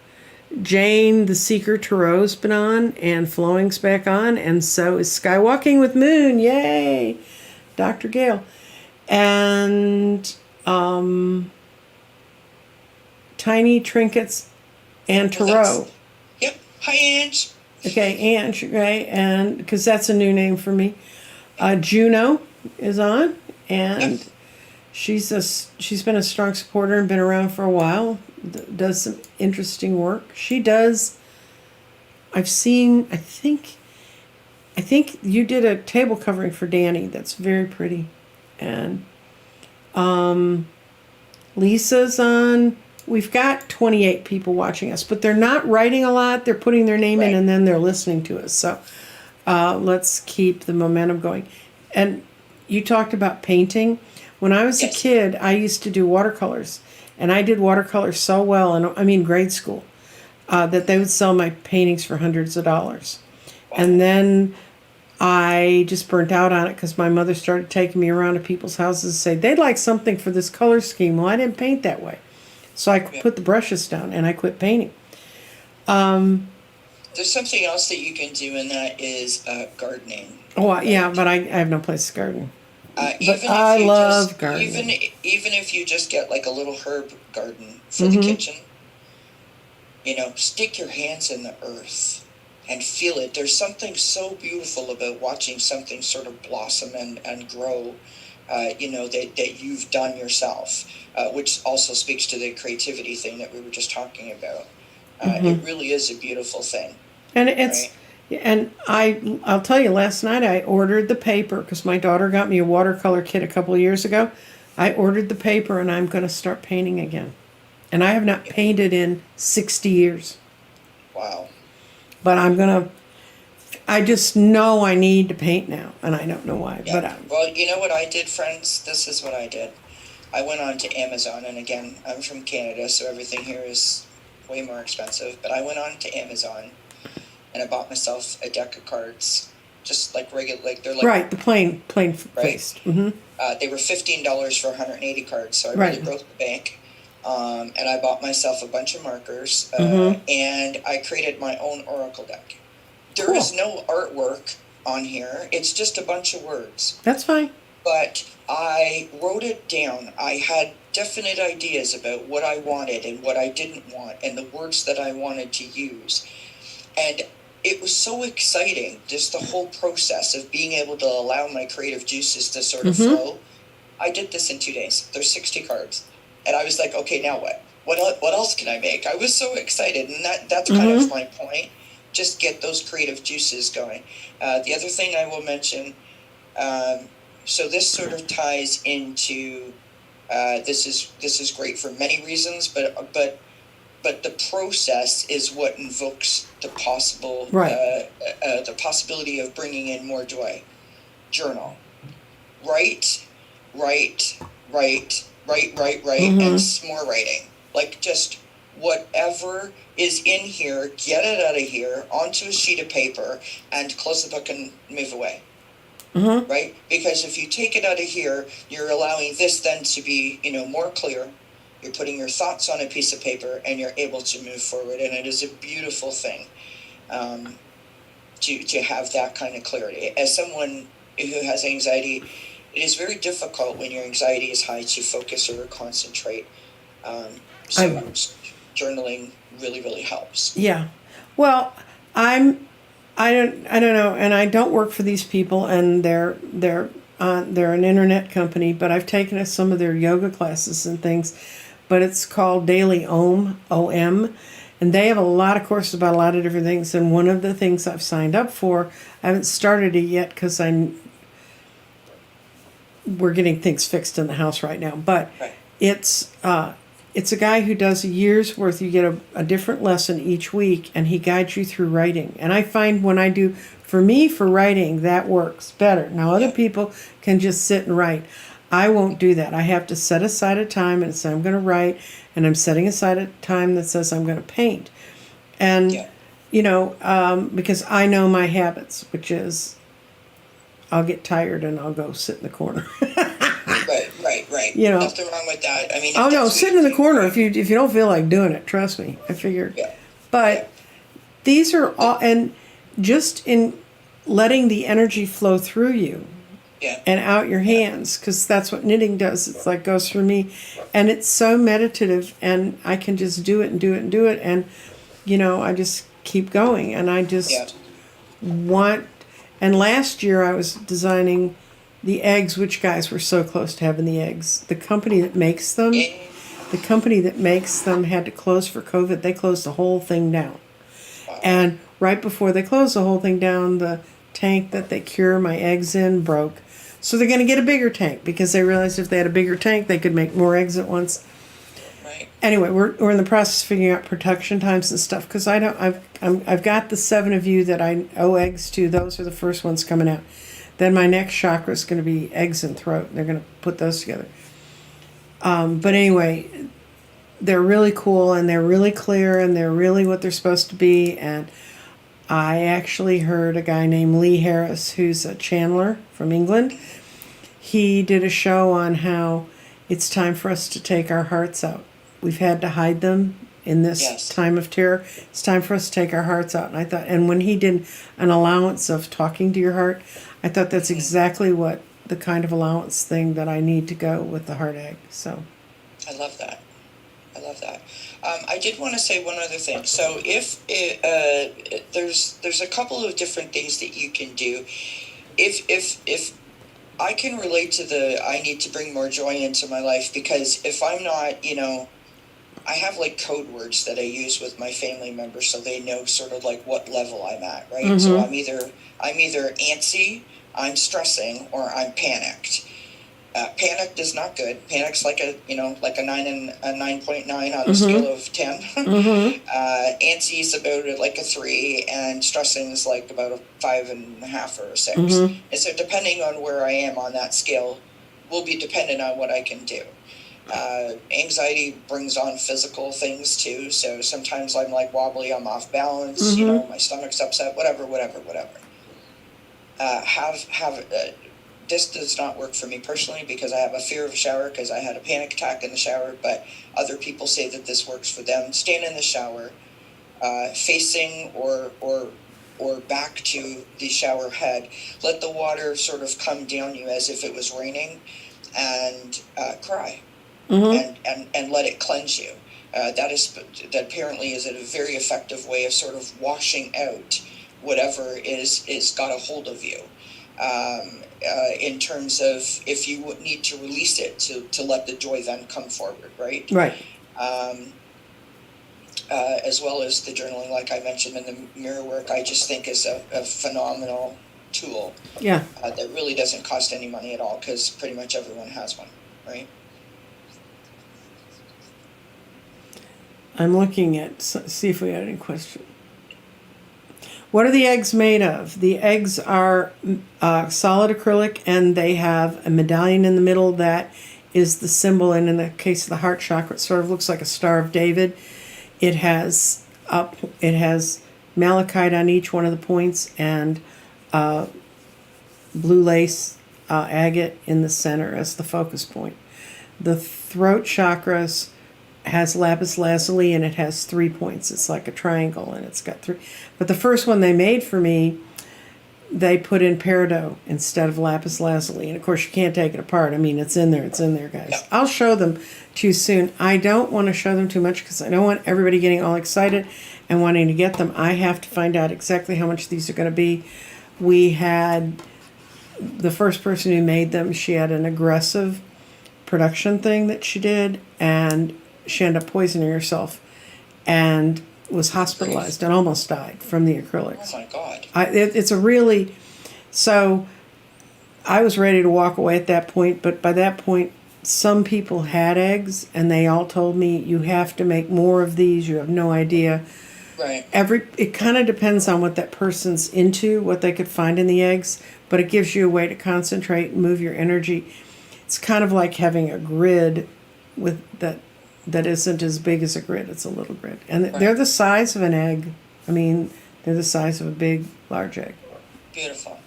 Jane the Seeker Tarot's been on, and Flowing's back on, and so is Skywalking with Moon. Yay! Dr. Gale. And Tiny Trinkets and Tarot. Yep. Hi, Ange. Okay, Ange, right? And because that's a new name for me. Juno is on, and she's been a strong supporter and been around for a while. Does some interesting work. She does. I've seen. I think you did a table covering for Danny. That's very pretty, and Lisa's on. We've got 28 people watching us, but they're not writing a lot. They're putting their name in and then they're listening to us. So let's keep the momentum going. And you talked about painting. When I was a kid, I used to do watercolors. And I did watercolors so well, grade school, that they would sell my paintings for hundreds of dollars. And then I just burnt out on it because my mother started taking me around to people's houses and say, they'd like something for this color scheme. Well, I didn't paint that way. So I put the brushes down and I quit painting. There's something else that you can do, and that is gardening. Oh, yeah, but I have no place to garden. But I love gardening. Even if you just get like a little herb garden for the kitchen, you know, stick your hands in the earth and feel it. There's something so beautiful about watching something sort of blossom and grow, that you've done yourself, which also speaks to the creativity thing that we were just talking about. It really is a beautiful thing. And it's... Right? And I'll tell you, last night I ordered the paper because my daughter got me a watercolor kit a couple of years ago. I ordered the paper and I'm going to start painting again. And I have not painted in 60 years. Wow. But I just know I need to paint now, and I don't know why. Yeah. Well, you know what I did, friends? This is what I did. I went on to Amazon, and again, I'm from Canada, so everything here is way more expensive. But I went on to Amazon, and I bought myself a deck of cards, just like regular, like they're like right, the plain faced. Right? They were $15 for 180 cards, so I really broke the bank. And I bought myself a bunch of markers, and I created my own oracle deck. There is no artwork on here; it's just a bunch of words. That's fine. But I wrote it down. I had definite ideas about what I wanted and what I didn't want and the words that I wanted to use. And it was so exciting, just the whole process of being able to allow my creative juices to sort of flow. I did this in 2 days. There's 60 cards. And I was like, okay, now what? What else can I make? I was so excited. And that's kind of my point. Just get those creative juices going. The other thing I will mention, so this sort of ties into, this is great for many reasons, but the process is what invokes the the possibility of bringing in more joy. Journal, write, and some more writing. Like just whatever is in here, get it out of here onto a sheet of paper and close the book and move away. Right? Because if you take it out of here, you're allowing this then to be, more clear. You're putting your thoughts on a piece of paper and you're able to move forward. And it is a beautiful thing to have that kind of clarity. As someone who has anxiety, it is very difficult when your anxiety is high to focus or concentrate. So journaling really, really helps. Yeah. Well, I don't know, and I don't work for these people, and they're an internet company, but I've taken some of their yoga classes and things, but it's called Daily Om, O-M, and they have a lot of courses about a lot of different things, and one of the things I've signed up for, I haven't started it yet because we're getting things fixed in the house right now, but it's a guy who does a year's worth. You get a different lesson each week, and he guides you through writing. And I find when I do, for writing, that works better. Now, other people can just sit and write. I won't do that. I have to set aside a time and say I'm going to write, and I'm setting aside a time that says I'm going to paint. And, because I know my habits, which is I'll get tired and I'll go sit in the corner. Right. Nothing wrong with that. I mean, sit in the corner if you don't feel like doing it. Trust me, I figured. Yeah. But these are all, and just in letting the energy flow through you, and out your hands, because that's what knitting does. It's like goes through me, and it's so meditative, and I can just do it and do it and do it, and I just keep going, and I just want. And last year I was designing the eggs, which guys were so close to having the eggs. The company that makes them had to close for COVID. They closed the whole thing down. Wow. And right before they closed the whole thing down, the tank that they cure my eggs in broke. So they're going to get a bigger tank because they realized if they had a bigger tank, they could make more eggs at once. Right. Anyway, we're in the process of figuring out production times and stuff because I've got the 7 of you that I owe eggs to. Those are the first ones coming out. Then my next chakra is going to be eggs and throat. They're going to put those together. But anyway, they're really cool and they're really clear and they're really what they're supposed to be. And I actually heard a guy named Lee Harris, who's a channeler from England. He did a show on how it's time for us to take our hearts out. We've had to hide them in this time of terror. It's time for us to take our hearts out. And I thought, and when he did an allowance of talking to your heart, I thought that's exactly what the kind of allowance thing that I need to go with the heart egg. So, I love that. I did want to say one other thing. So, if there's a couple of different things that you can do. If I can relate to I need to bring more joy into my life, because if I'm not, I have like code words that I use with my family members so they know sort of like what level I'm at, right? Mm-hmm. So I'm either antsy, I'm stressing, or I'm panicked. Panicked is not good. Panic's like a 9.9 on a scale of 10. Mm-hmm. Antsy is about like a 3, and stressing is like about a 5.5 or a 6. Mm-hmm. And so depending on where I am on that scale will be dependent on what I can do. Anxiety brings on physical things too. So sometimes I'm like wobbly, I'm off balance, mm-hmm. My stomach's upset, whatever. This does not work for me personally because I have a fear of a shower because I had a panic attack in the shower, but other people say that this works for them. Stand in the shower, facing or back to the shower head. Let the water sort of come down you as if it was raining, and cry, Mm-hmm. and let it cleanse you. That apparently is a very effective way of sort of washing out whatever is got a hold of you. In terms of if you need to release it to let the joy then come forward, right? Right. As well as the journaling, like I mentioned, in the mirror work, I just think is a phenomenal tool. Yeah. That really doesn't cost any money at all, because pretty much everyone has one, right? I'm looking at, see if we had any question. What are the eggs made of? The eggs are solid acrylic, and they have a medallion in the middle that is the symbol. And in the case of the heart chakra, it sort of looks like a Star of David. It has malachite on each one of the points, and blue lace agate in the center as the focus point. The throat chakras has lapis lazuli, and it has 3 points. It's like a triangle, and it's got 3. But the first one they made for me, they put in peridot instead of lapis lazuli. And of course, you can't take it apart. I mean, it's in there, guys. Yeah. I'll show them to you soon. I don't want to show them too much because I don't want everybody getting all excited and wanting to get them. I have to find out exactly how much these are going to be. We had the first person who made them, she had an aggressive production thing that she did, and she ended up poisoning herself and was hospitalized and almost died from the acrylics. Oh my God. It's a really, so I was ready to walk away at that point, but by that point, some people had eggs, and they all told me, you have to make more of these, you have no idea. Right. It kind of depends on what that person's into, what they could find in the eggs, but it gives you a way to concentrate and move your energy. It's kind of like having a grid with that isn't as big as a grid. It's a little grid. And they're the size of an egg. I mean, they're the size of a big, large egg. Beautiful.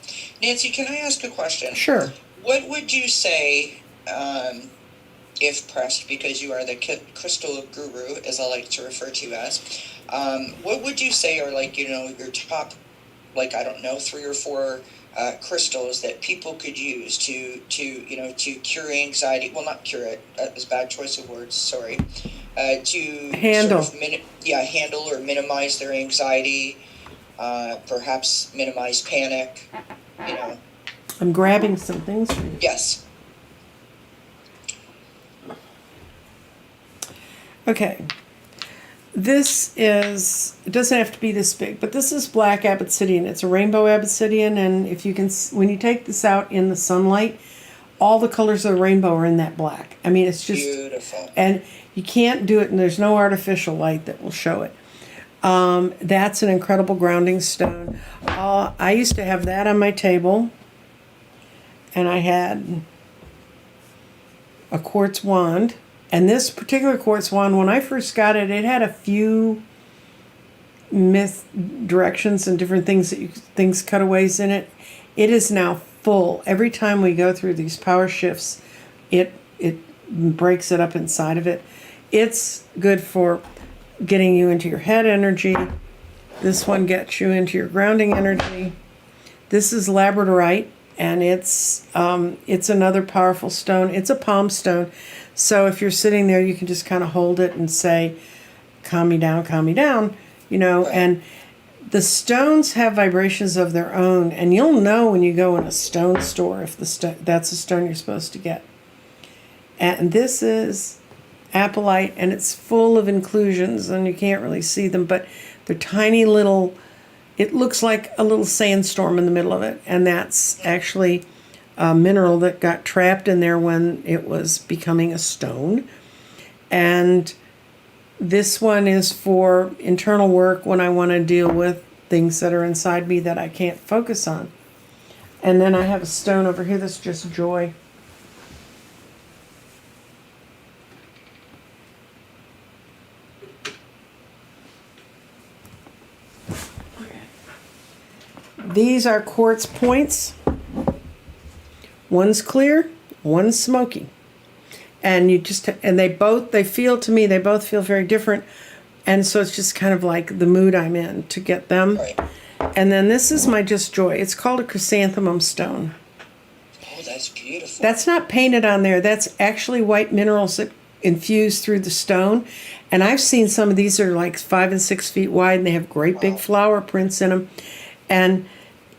Nancy, can I ask a question? Sure. What would you say, if pressed, because you are the crystal guru, as I like to refer to you as, what would you say are, like, your top, like, I don't know, 3 or 4 crystals that people could use to cure anxiety? Well, not cure it. That was a bad choice of words. Sorry. To handle. Sort of handle or minimize their anxiety. Perhaps minimize panic. I'm grabbing some things for you. Yes. Okay. It doesn't have to be this big, but this is black obsidian. It's a rainbow obsidian, and if you can, when you take this out in the sunlight, all the colors of the rainbow are in that black. I mean, it's just beautiful. And you can't do it, and there's no artificial light that will show it. That's an incredible grounding stone. I used to have that on my table, and I had a quartz wand. And this particular quartz wand, when I first got it, it had a few misdirections and different things cutaways in it. It is now full. Every time we go through these power shifts, it breaks it up inside of it. It's good for getting you into your head energy. This one gets you into your grounding energy. This is labradorite, and it's another powerful stone. It's a palm stone. So if you're sitting there, you can just kind of hold it and say, calm me down, right. And the stones have vibrations of their own, and you'll know when you go in a stone store if that's a stone you're supposed to get. And this is apatite, and it's full of inclusions, and you can't really see them, but they're tiny little, it looks like a little sandstorm in the middle of it, and that's actually a mineral that got trapped in there when it was becoming a stone. And this one is for internal work when I want to deal with things that are inside me that I can't focus on. And then I have a stone over here that's just joy. These are quartz points. One's clear, one's smoky. And they feel very different. And so it's just kind of like the mood I'm in to get them. Right. And then this is my just joy. It's called a chrysanthemum stone. Oh, that that's beautiful. That's not painted on there. That's actually white minerals that infuse through the stone. And I've seen some of these are like 5 and 6 feet wide, and they have great big flower prints in them. And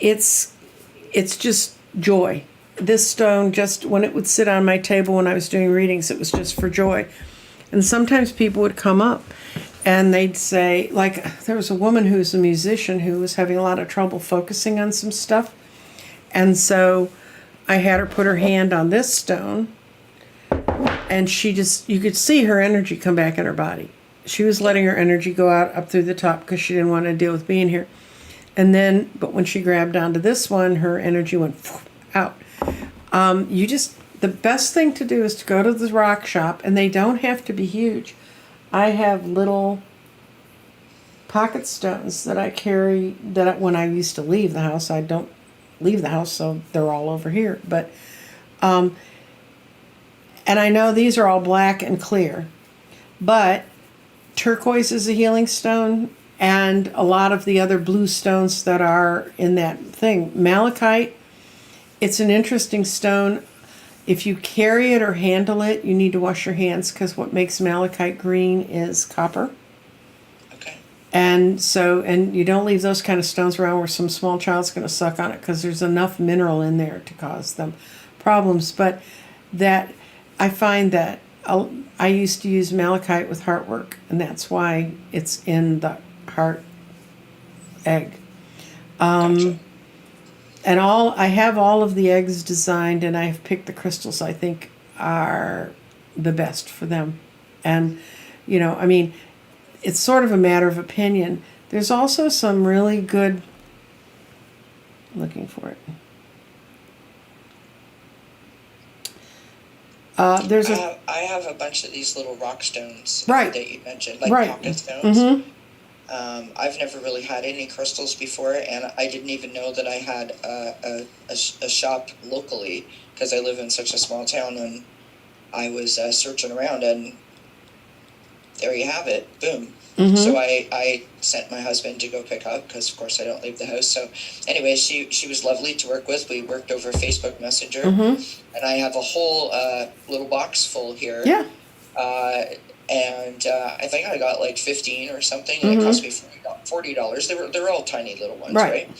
it's just joy. This stone, just when it would sit on my table when I was doing readings, it was just for joy. And sometimes people would come up and they'd say, like, there was a woman who was a musician who was having a lot of trouble focusing on some stuff. And so I had her put her hand on this stone, and you could see her energy come back in her body. She was letting her energy go out up through the top because she didn't want to deal with being here. And then, but when she grabbed onto this one, her energy went out. The best thing to do is to go to the rock shop, and they don't have to be huge. I have little pocket stones that I carry that when I used to leave the house, I don't leave the house, so they're all over here. But, and I know these are all black and clear, but turquoise is a healing stone, and a lot of the other blue stones that are in that thing. Malachite, it's an interesting stone. If you carry it or handle it, you need to wash your hands, because what makes malachite green is copper. Okay. And you don't leave those kind of stones around where some small child's going to suck on it, because there's enough mineral in there to cause them problems. But that I find that I used to use malachite with heart work, and that's why it's in the heart egg. Gotcha. And I have all of the eggs designed, and I have picked the crystals I think are the best for them. And, it's sort of a matter of opinion. There's also some really good, looking for it. I have a bunch of these little rock stones that you mentioned, like pocket stones. Mm-hmm. I've never really had any crystals before, and I didn't even know that I had a shop locally, because I live in such a small town. And I was searching around, and there you have it. Boom. Mm-hmm. So I sent my husband to go pick up, because of course I don't leave the house. So anyway, she was lovely to work with. We worked over Facebook Messenger, and I have a whole little box full here. Yeah. And I think I got like 15 or something, and it cost me $40. They're all tiny little ones, right?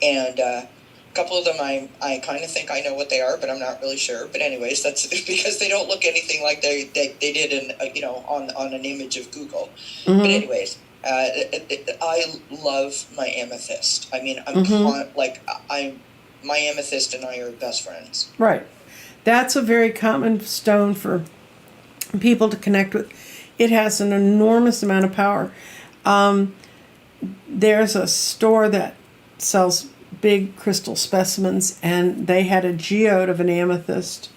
And a couple of them I kind of think I know what they are, but I'm not really sure. But anyways, that's because they don't look anything like they did in on an image of Google. But anyways, I love my amethyst. I mean, my amethyst and I are best friends. Right. That's a very common stone for people to connect with. It has an enormous amount of power. There's a store that sells big crystal specimens, and they had a geode of an amethyst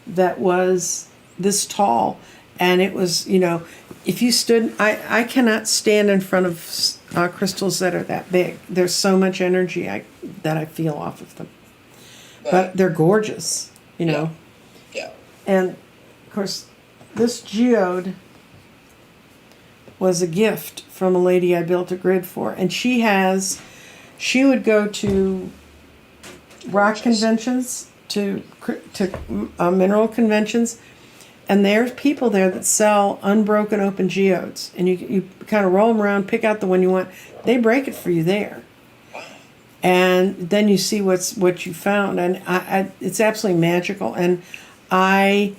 that was this tall, and it was, if you stood, I cannot stand in front of crystals that are that big. There's so much energy that I feel off of them. Right. But they're gorgeous, Yeah. And of course, this geode was a gift from a lady I built a grid for, and she would go to rock conventions, to mineral conventions, and there's people there that sell unbroken open geodes, and you kind of roll them around, pick out the one you want. They break it for you there, and then you see what you found, and it's absolutely magical. And I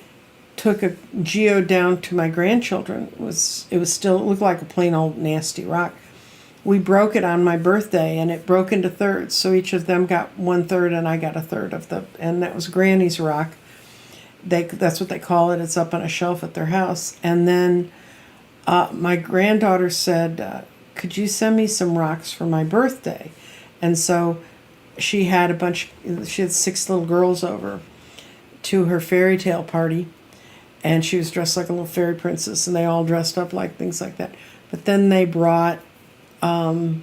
took a geode down to my grandchildren. It looked like a plain old nasty rock. We broke it on my birthday, and it broke into thirds. So each of them got 1/3, and I got 1/3 and that was Granny's rock. That's what they call it. It's up on a shelf at their house. And then my granddaughter said, "Could you send me some rocks for my birthday?" And so she had 6 little girls over to her fairy tale party. And she was dressed like a little fairy princess, and they all dressed up like things like that. But then they brought out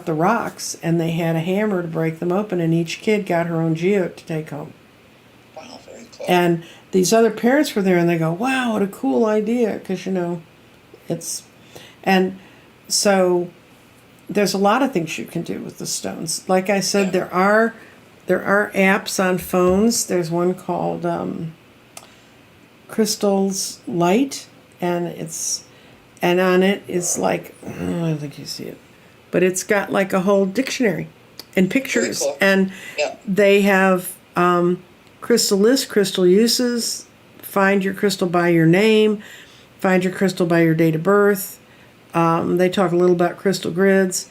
the rocks, and they had a hammer to break them open, and each kid got her own geode to take home. Wow, very cool. And these other parents were there, and they go, "Wow, what a cool idea," because and so there's a lot of things you can do with the stones. Like I said, there are There are apps on phones. There's one called Crystals Light, and on it it's like, I don't think you see it, but it's got like a whole dictionary and pictures. Very cool. And Yeah. they have crystal lists, crystal uses, find your crystal by your name, find your crystal by your date of birth. They talk a little about crystal grids,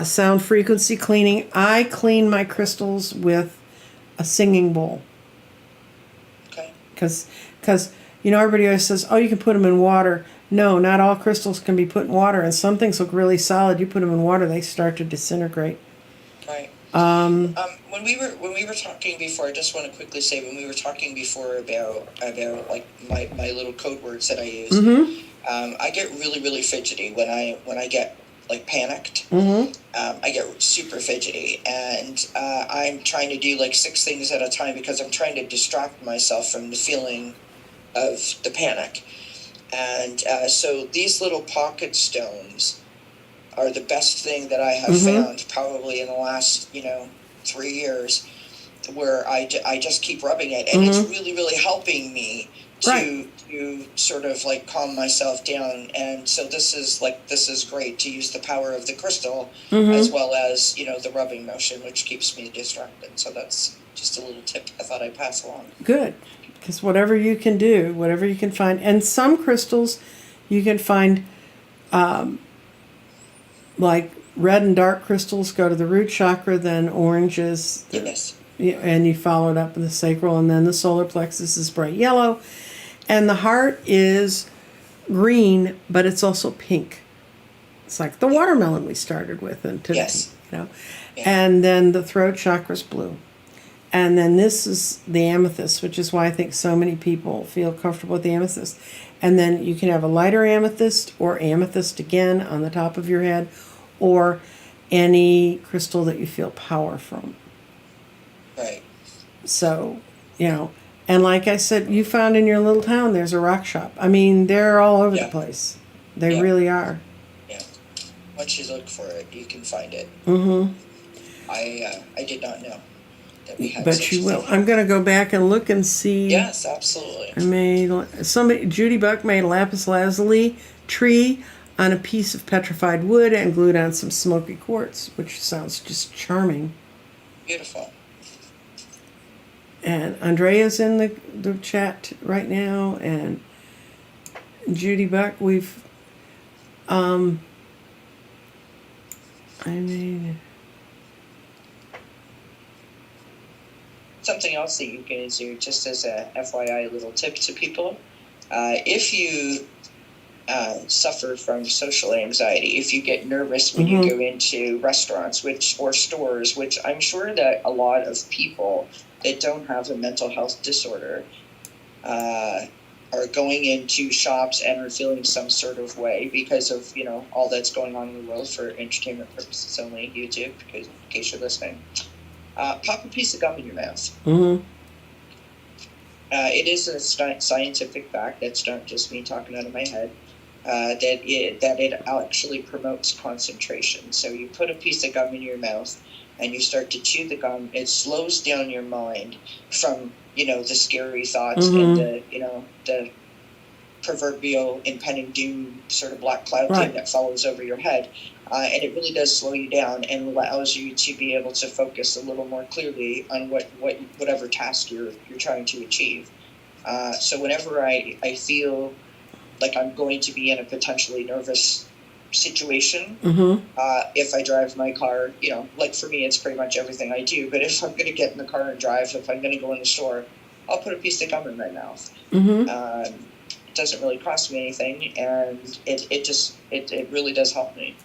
sound frequency cleaning. I clean my crystals with a singing bowl. Okay. Because everybody always says, oh, you can put them in water. No, not all crystals can be put in water, and some things look really solid. You put them in water, they start to disintegrate. Right. When we were talking before, I just want to quickly say, when we were talking before about like my little code words that I use, I get really fidgety when I get like panicked. I get super fidgety, and I'm trying to do like 6 things at a time because I'm trying to distract myself from the feeling of the panic. And so these little pocket stones are the best thing that I have found probably in the last 3 years, where I just keep rubbing it, and it's really helping me to sort of like calm myself down. And so this is great to use the power of the crystal as well as the rubbing motion, which keeps me distracted. So that's just a little tip I thought I'd pass along. Good, because whatever you can do, whatever you can find, and some crystals you can find, like red and dark crystals go to the root chakra, then orange is and you follow it up in the sacral, and then the solar plexus is bright yellow, and the heart is green, but it's also pink. It's like the watermelon we started with today, and then the throat chakra is blue, and then this is the amethyst, which is why I think so many people feel comfortable with the amethyst. And then you can have a lighter amethyst or amethyst again on the top of your head, or any crystal that you feel power from. Right. So, and like I said, you found in your little town, there's a rock shop. I mean, they're all over the place. They really are. Yeah. Once you look for it, you can find it. I did not know that we had. But you will. I'm going to go back and look and see. Yes, absolutely. Judy Buck made a lapis lazuli tree on a piece of petrified wood and glued on some smoky quartz, which sounds just charming. Beautiful. And Andrea's in the chat right now, and Judy Buck, we've something else that you guys do, just as a FYI little tip to people, if you suffer from social anxiety, if you get nervous when you go into restaurants or stores, which I'm sure that a lot of people that don't have a mental health disorder are going into shops and are feeling some sort of way because of all that's going on in the world for entertainment purposes only, YouTube, because in case you're listening, pop a piece of gum in your mouth. It is a scientific fact, that's not just me talking out of my head, that it actually promotes concentration. So you put a piece of gum in your mouth and you start to chew the gum, it slows down your mind from the scary thoughts and the proverbial impending doom sort of black cloud thing that follows over your head. And it really does slow you down and allows you to be able to focus a little more clearly on whatever task you're trying to achieve. So whenever I feel like I'm going to be in a potentially nervous situation, if I drive my car, like for me, it's pretty much everything I do. But if I'm going to get in the car and drive, if I'm going to go in the store, I'll put a piece of gum in my mouth. It doesn't really cost me anything, and it really does help me.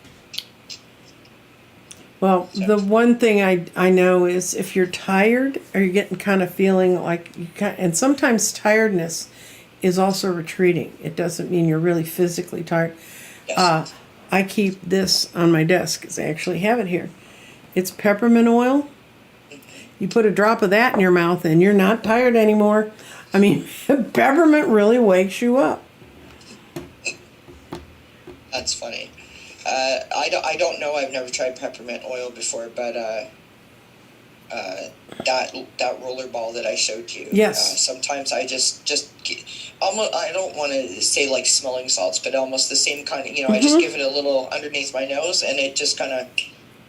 Well, the one thing I know is if you're tired or you're getting kind of feeling like and sometimes tiredness is also retreating. It doesn't mean you're really physically tired. Yes. I keep this on my desk because I actually have it here. It's peppermint oil. You put a drop of that in your mouth and you're not tired anymore. I mean, peppermint really wakes you up. That's funny. I don't know. I've never tried peppermint oil before, but that roller ball that I showed you. Yes. Sometimes I just almost, I don't want to say like smelling salts, but almost the same kind of, I just give it a little underneath my nose, and it just kind of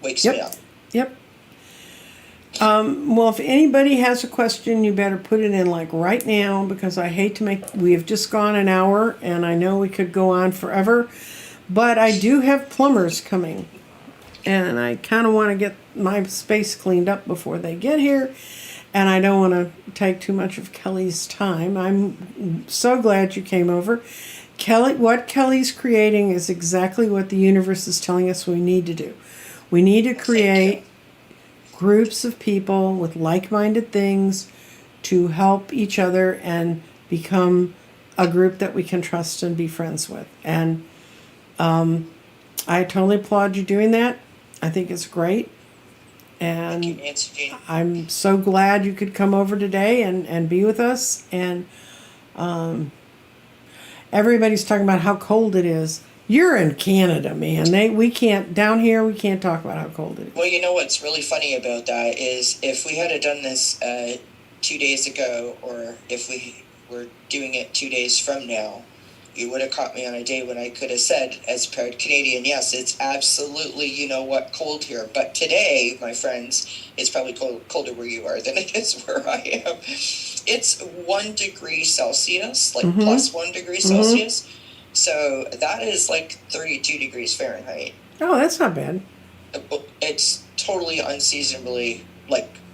wakes me up. Yep. Well, if anybody has a question, you better put it in like right now, because I hate to we have just gone an hour, and I know we could go on forever, but I do have plumbers coming, and I kind of want to get my space cleaned up before they get here, and I don't want to take too much of Kelly's time. I'm so glad you came over. Kelly, what Kelly's creating is exactly what the universe is telling us we need to do. We need to create groups of people with like-minded things to help each other and become a group that we can trust and be friends with. And I totally applaud you doing that. I think it's great. And Thank you, Nancy Jean. I'm so glad you could come over today and be with us. And everybody's talking about how cold it is. You're in Canada, man. We can't, down here, we can't talk about how cold it is. Well, you know what's really funny about that is if we had done this 2 days ago, or if we were doing it 2 days from now, you would have caught me on a day when I could have said, as a proud Canadian, yes, it's absolutely, cold here. But today, my friends, it's probably colder where you are than it is where I am. It's 1 degree Celsius, like plus 1 degree Celsius. So that is like 32 degrees Fahrenheit. Oh, that's not bad. It's totally unseasonably,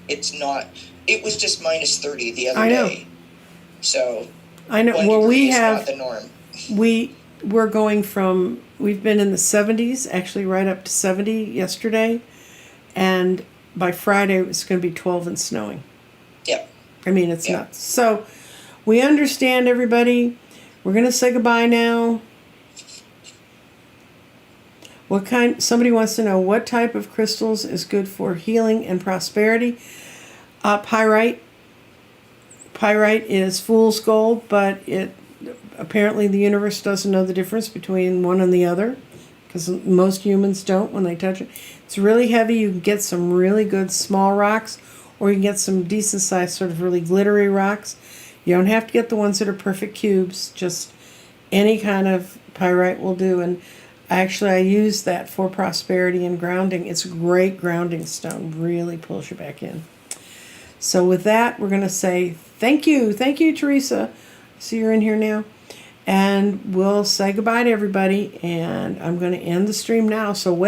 it's not, it was just minus 30 the other I know. day. So I know. 1 Well, degree we is have not the norm. we're going from, we've been in the 70s, actually right up to 70 yesterday, and by Friday it's going to be 12 and snowing. Yep. I mean, it's nuts. So we understand, everybody. We're going to say goodbye now. Somebody wants to know what type of crystals is good for healing and prosperity. Pyrite. Pyrite is fool's gold, but apparently the universe doesn't know the difference between one and the other, because most humans don't when they touch it. It's really heavy. You can get some really good small rocks, or you can get some decent sized sort of really glittery rocks. You don't have to get the ones that are perfect cubes. Just any kind of pyrite will do. And actually, I use that for prosperity and grounding. It's a great grounding stone. Really pulls you back in. So with that, we're going to say thank you. Thank you, Teresa. See, you're in here now. And we'll say goodbye to everybody. And I'm going to end the stream now. So wait.